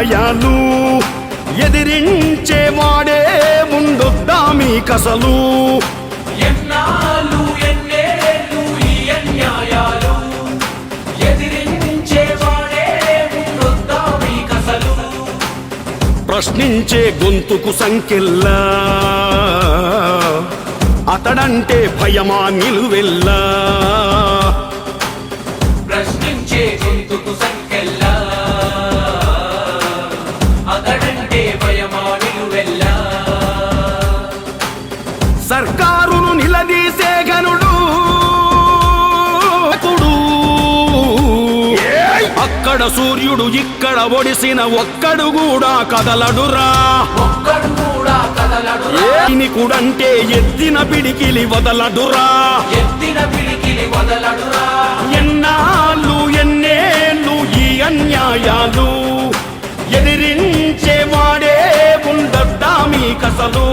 అన్యాయాలు ఎదిరించేవాడే ముందొద్దా మీకసలు. ఎన్నాళ్ళు ఎన్నేళ్ళు ఈ అన్యాయాలు ఎదిరించేవాడే ముందొద్దా మీకసలు. ప్రశ్నించే గొంతుకు సంకెల్లా అతడంటే భయమా నిలువెల్లా. ప్రశ్నించే గొంతుకు సంకెల్లా అతడంటే భయమా నిలువెల్లా. సర్కారును నిలదీసే ఘనుడు అక్కడ సూర్యుడు ఇక్కడ ఒడిసిన ఒక్కడు కూడా కదలడురా. సైనికుడంటే ఎత్తిన పిడికిలి వదలడురా. ఎన్నాళ్ళు ఎన్నేళ్ళు ఈ అన్యాయాలు ఎదిరించేవాడే ఉండద్దా మీకసలు.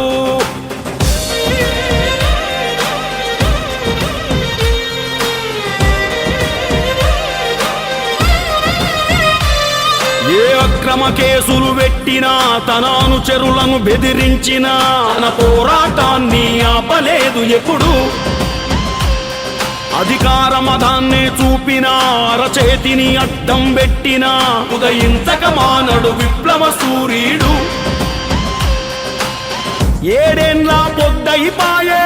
ఏ అక్రమ కేసులు పెట్టినా తన అనుచరులను బెదిరించినా తన పోరాటాన్ని ఆపలేదు ఎప్పుడు. అధికారమదాన్ని చూపినా అరచేతిని అడ్డం పెట్టినా ఉదయించక మానడు విప్లవ సూర్యుడు. ఏడేండ్ల పొద్దయిపాయే